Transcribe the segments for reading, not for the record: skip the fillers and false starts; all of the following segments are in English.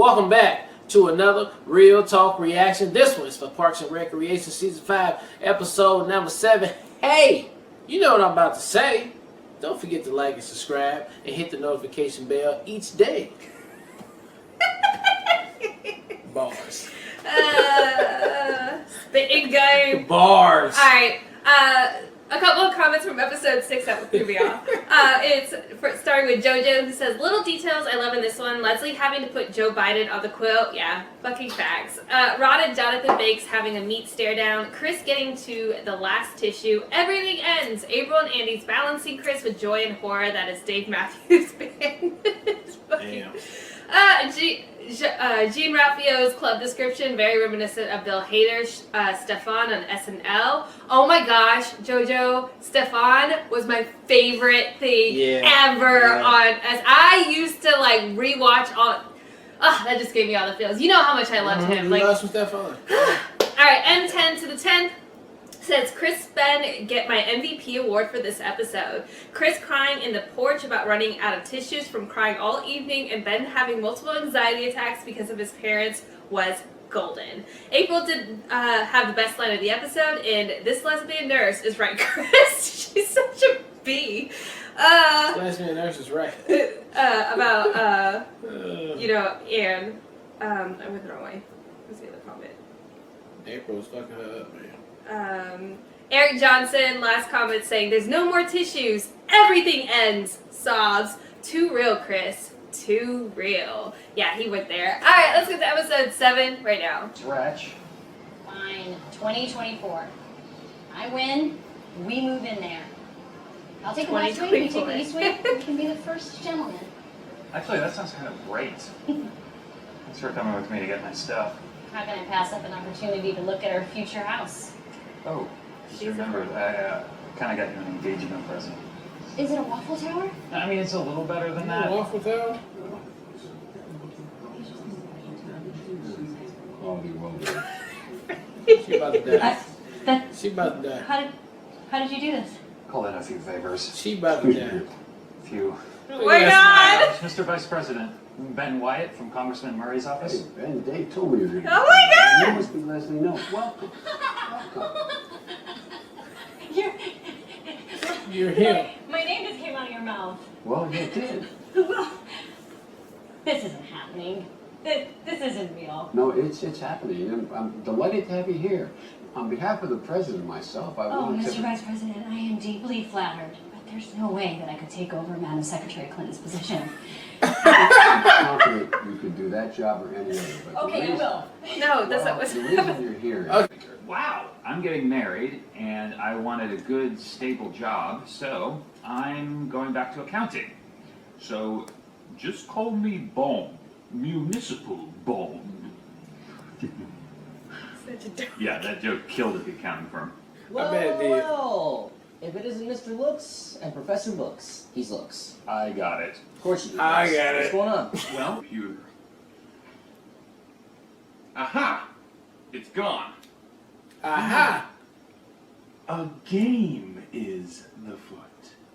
Welcome back to another Real Talk reaction. This one is for Parks and Recreation Season 5, Episode number 7. Hey, you know what I'm about to say. Don't forget to like and subscribe and hit the notification bell each day. Bars. Spitting game. Bars. Alright, a couple of comments from episode 6 that threw me off. Starting with JoJo, who says, little details I love in this one. Leslie having to put Joe Biden on the quilt. Yeah, fucking facts. Ron and Jonathan Bakes having a meat stare down. Chris getting to the last tissue. Everything ends. April and Andy's balancing Chris with joy and horror. That is Dave Matthews Band. Damn. Gene Ralphio's club description, very reminiscent of Bill Hader's Stefan on SNL. Oh my gosh, JoJo, Stefan was my favorite thing ever on, as I used to like rewatch on. That just gave me all the feels. You know how much I loved him. Like, Stefan. Alright, M10 to the 10th. Says Chris Ben get my MVP award for this episode. Chris crying in the porch about running out of tissues from crying all evening, and Ben having multiple anxiety attacks because of his parents was golden. April did have the best line of the episode, and this lesbian nurse is right, Chris. She's such a bee. Lesbian nurse is right. About you know, Anne. I went the wrong way. What's the other comment? April's fucking her up, man. Eric Johnson, last comment saying, there's no more tissues. Everything ends. Sobs. Too real, Chris. Too real. Yeah, he went there. Alright, let's get to episode 7 right now. Stretch. Fine. 2024. I win. We move in there. I'll take the west wing. You take the east wing. We can be the first gentleman. Actually, that sounds kind of great. Thanks for coming with me to get my stuff. How can I pass up an opportunity to look at our future house? Oh, just remembered, I kind of got you an engagement present. Is it a waffle tower? I mean, it's a little better than that. Waffle tower? She about to die. She about to die. How did you do this? Call in a few favors. She about to die. Few. Oh my god! Mr. Vice President, Ben Wyatt from Congressman Murray's office. Hey, Ben, Dave told me you were here. Oh my god! You must be Leslie Knope. Welcome. You're here. My name just came out of your mouth. Well, you did. Well, this isn't happening. This isn't real. No, it's happening. And I'm delighted to have you here. On behalf of the president and myself, I Oh, wanted Mr. to... Vice President, I am deeply flattered. But there's no way that I could take over Madam Secretary Clinton's position. I'm confident you could do that job or any other. But the Okay, I reason- will. No, that's not well, what's the reason you're here is... Wow, I'm getting married, and I wanted a good, stable job, so I'm going back to accounting. So, just call me Bone. Municipal Bone. Such a dumb. Yeah, that joke killed at the accounting firm. I bet it did. Well, if it isn't Mr. Looks and Professor Books, he's Looks. I got it. Of course you do. I Looks. got What's it. going on? Well, computer. Aha! It's gone. Aha! A game is the foot.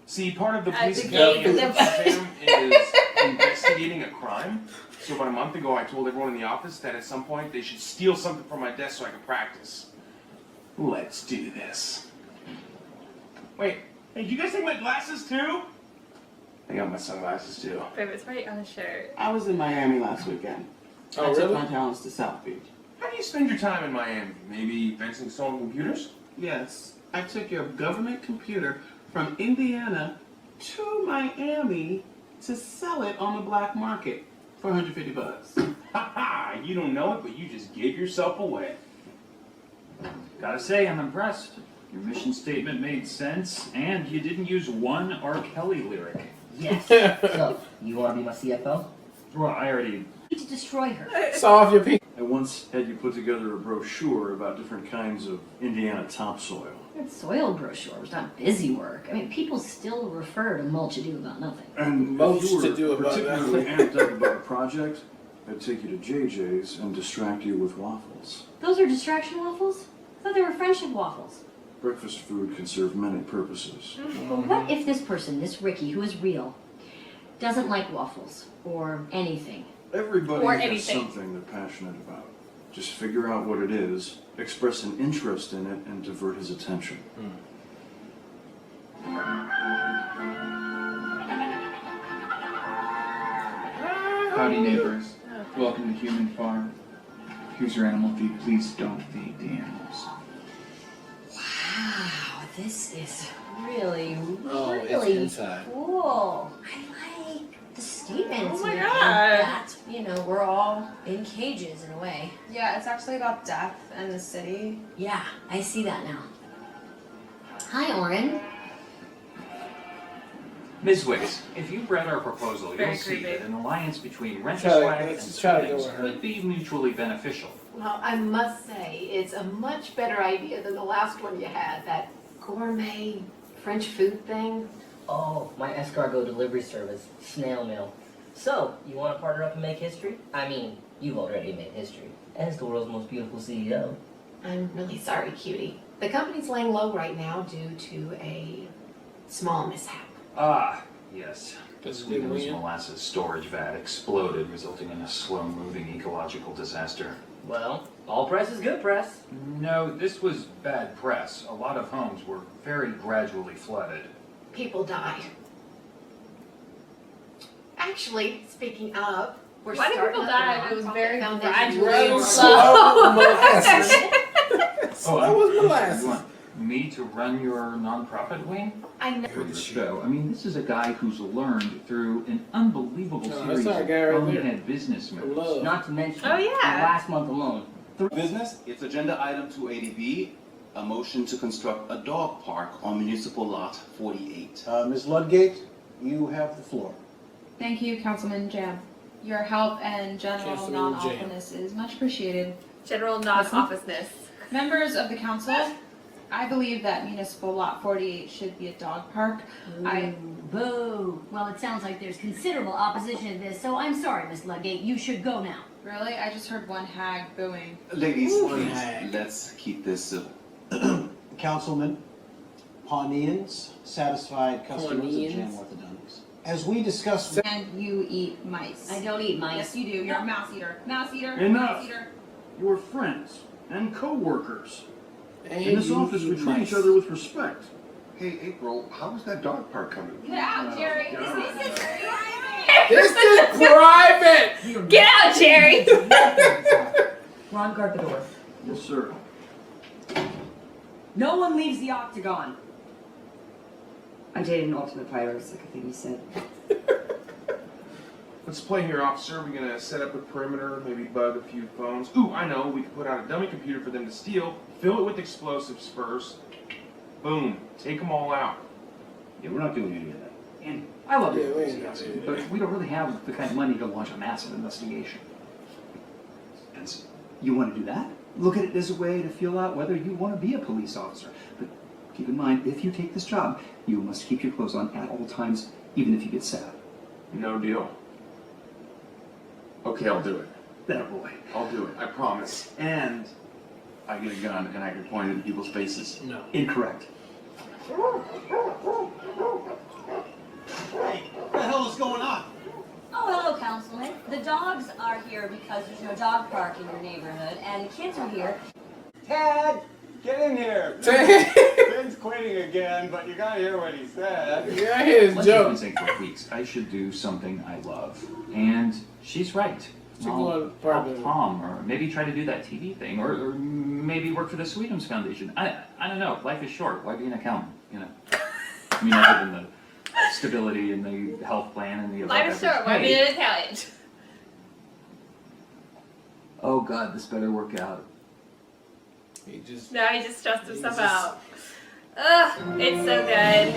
See, part of the The police game academy is the exam is investigating a crime. So about a month ago, I told everyone in the office that at some point they should steal something from my desk so I can practice. Let's do this. Wait, hey, did you guys take my glasses too? I got my sunglasses too. Babe, it's right on the shirt. I was in Miami last weekend. Oh, I took really? my talents to South Beach. How do you spend your time in Miami? Maybe fencing stolen computers? Yes, I took your government computer from Indiana to Miami to sell it on the black market for $150. Haha, you don't know it, but you just gave yourself away. Gotta say, I'm impressed. Your mission statement made sense, and you didn't use one R. Kelly lyric. Yes. So, you want to be my CFO? Well, I already... To destroy her. Saw off your pee. I once had you put together a brochure about different kinds of Indiana topsoil. That soil brochure was not busy work. I mean, people still refer to mulch ado about nothing. And Mulch if you to were do about particularly nothing. amped up about a project, I'd take you to JJ's and distract you with waffles. Those are distraction waffles? I thought they were friendship waffles. Breakfast food can serve many purposes. But what if this person, this Ricky, who is real, doesn't like waffles or anything? Everybody Or has anything. something they're passionate about. Just figure out what it is, express an interest in it, and divert his attention. Howdy neighbors. Welcome to Human Farm. Here's your animal feed. Please don't feed the animals. Wow, this is really, Oh, it's really inside. cool. I like the statement. Oh my and God. that, we're all in cages in a way. Yeah, it's actually about death and the city. Yeah, I see that now. Hi, Oren. Ms. Wicks, if you've read our proposal, Very you'll see creepy. that an alliance between Try to- Rent-a-Swag and let's try to go Swimmings with her. could be mutually beneficial. Well, I must say, it's a much better idea than the last one you had, that gourmet French food thing. Oh, my escargot delivery service, snail mail. So, you want to partner up and make history? I mean, you've already made history as the world's most beautiful CEO. I'm really sorry, cutie. The company's laying low right now due to a small mishap. Ah, yes. The That's a good Sweden's win. molasses storage vat exploded, resulting in a slow-moving ecological disaster. Well, all press is good press. No, this was bad press. A lot of homes were very gradually flooded. People died. Actually, speaking of, we're Why did starting people up die? a It was nonprofit very foundation. gradually Slow molasses. Oh, That was you molasses. want me to run your nonprofit wing? I know. For the show. I mean, this is a guy who's learned through an unbelievable No, series that's of our guy right there. bonehead business moves. Love. Not to mention, Oh, yeah. the last month alone. Business, it's agenda item 280B, a motion to construct a dog park on municipal lot 48. Ms. Ludgate, you have the floor. Thank you, Councilman Jam. Your help and general Councilman non-awfulness is much appreciated. General non-officeness. Members of the council, I believe that municipal lot 48 should be a dog park. Boo. Well, it sounds like there's considerable opposition to this, so I'm sorry, Miss Ludgate. You should go now. Really? I just heard one hag booing. Ladies, Ooh. please, let's keep this civil. Councilman, Pawneans, satisfied customers of Jam Pawneans? Orthodontics. As we discussed, And you eat mice. I don't eat mice. Yes, you do. You're a mouse eater. Mouse eater. Enough. Mouse eater. You're friends and co-workers. And In this you office, we eat treat mice. each other with respect. Hey, April, how is that dog park coming? Get out, Jerry. Get out. This is This is private. Get out, Jerry! Ron, guard the door. Yes, sir. No one leaves the octagon. I dated an ultimate priorist, like I think you said. Let's play here, officer. We're gonna set up a perimeter, maybe bug a few phones. Ooh, I know. We could put out a dummy computer for them to steal. Fill it with explosives first. Boom. Take them all out. Yeah, we're not doing any of that. And I love Yeah, your we ain't enthusiasm, gonna do but we don't really have the kind of money to launch a massive investigation. And you want to do that? Look at it as a way to feel out whether you want to be a police officer. But keep in mind, if you take this job, you must keep your clothes on at all times, even if you get sad. No deal. Okay, I'll do it. That boy. I'll do it. I promise. And I get a gun and I can point it in people's faces. No. Incorrect. hey, what the hell is going on? Oh, hello, Councilman. The dogs are here because there's no dog park in your neighborhood, and the kids are here. Tad, get in here. Tad. Ben's quitting again, but you gotta hear what he said. Yeah, his Like I've been joke. saying for weeks, I should do something I love. And she's right. Should I'll go on part help of it. Tom, or maybe try to do that TV thing, or maybe work for the Sweetums Foundation. I don't know. Life is short. Why be an accountant? You know. I mean, other than the stability and the health plan and the above Life is short. Why average be pay. an Italian? Oh God, this better work out. He just. No, he just stressed himself Jesus. out. Ugh, it's so good.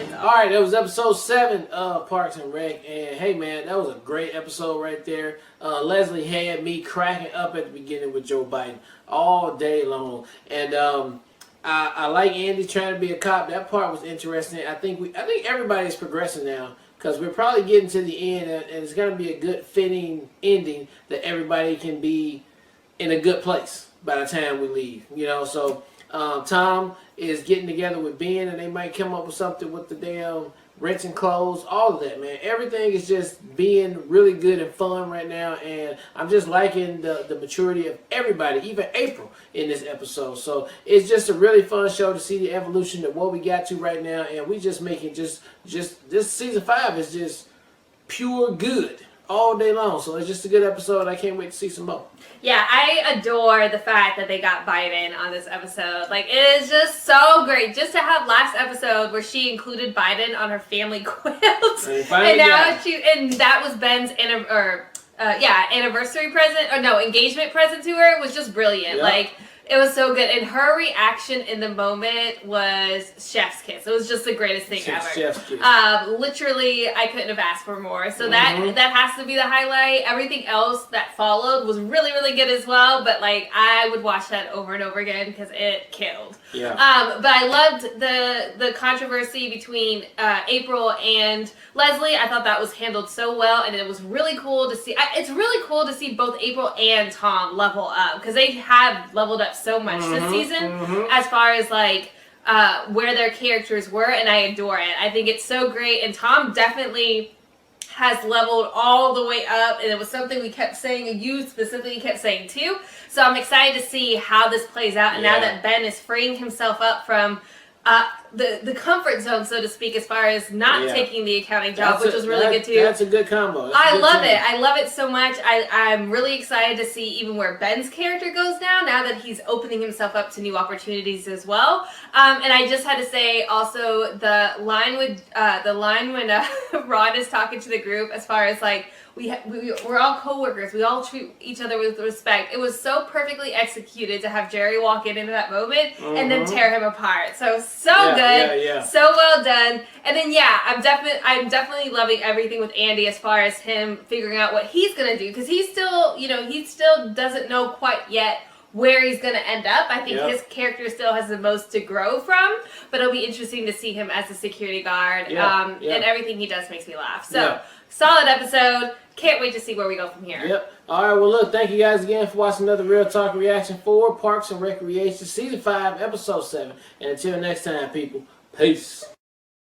It's All right, that was episode 7 of Parks and Rec, and hey man, that was a great episode right there. Leslie had me cracking up at the beginning with Joe Biden all day long, and I like Andy trying to be a cop. That part was interesting. I think everybody's progressing now because we're probably getting to the end, and it's gonna be a good fitting ending that everybody can be in a good place by the time we leave. You know, so. Tom is getting together with Ben, and they might come up with something with the damn renting clothes, all of that, man. Everything is just being really good and fun right now, and I'm just liking the maturity of everybody, even April in this episode. So it's just a really fun show to see the evolution of what we got to right now, and we just making just this season 5 is just pure good all day long. So it's just a good episode. I can't wait to see some more. Yeah, I adore the fact that they got Biden on this episode. Like, it is just so great. Just to have last episode where she included Biden on her family quilt. And now and that was Ben's anniversary present, or no, engagement present to her, was just brilliant. Yep. Like, it was so good. And her reaction in the moment was chef's kiss. It was just the greatest thing ever. Chef's kiss. Literally, I couldn't have asked for more. So that has to be the highlight. Everything else that followed was really, really good as well. But like, I would watch that over and over again because it killed. Yeah. But I loved the controversy between April and Leslie. I thought that was handled so well, and it was really cool to see. It's really cool to see both April and Tom level up, because they have leveled up so much this season as far as like where their characters were, and I adore it. I think it's so great, and Tom definitely has leveled all the way up, and it was something we kept saying, and you specifically kept saying too. So I'm excited to see how this plays out, and now that Ben is freeing himself up from the comfort zone, so to speak, as far as not taking the accounting job, which was really good too. That's a good combo. I love it. I love it so much. I'm really excited to see even where Ben's character goes now that he's opening himself up to new opportunities as well. And I just had to say also the line when Ron is talking to the group, as far as like, we're all co-workers. We all treat each other with respect. It was so perfectly executed to have Jerry walk into that moment and then tear him apart. So good. So well done. And then I'm definitely loving everything with Andy as far as him figuring out what he's gonna do, because he still doesn't know quite yet where he's going to end up. I think his character still has the most to grow from, but it'll be interesting to see him as a security guard. And everything he does makes me laugh. So, solid episode. Can't wait to see where we go from here. Yep. All right, well, look, thank you guys again for watching another Real Talk reaction for Parks and Recreation, Season 5, Episode 7. And until next time, people, peace.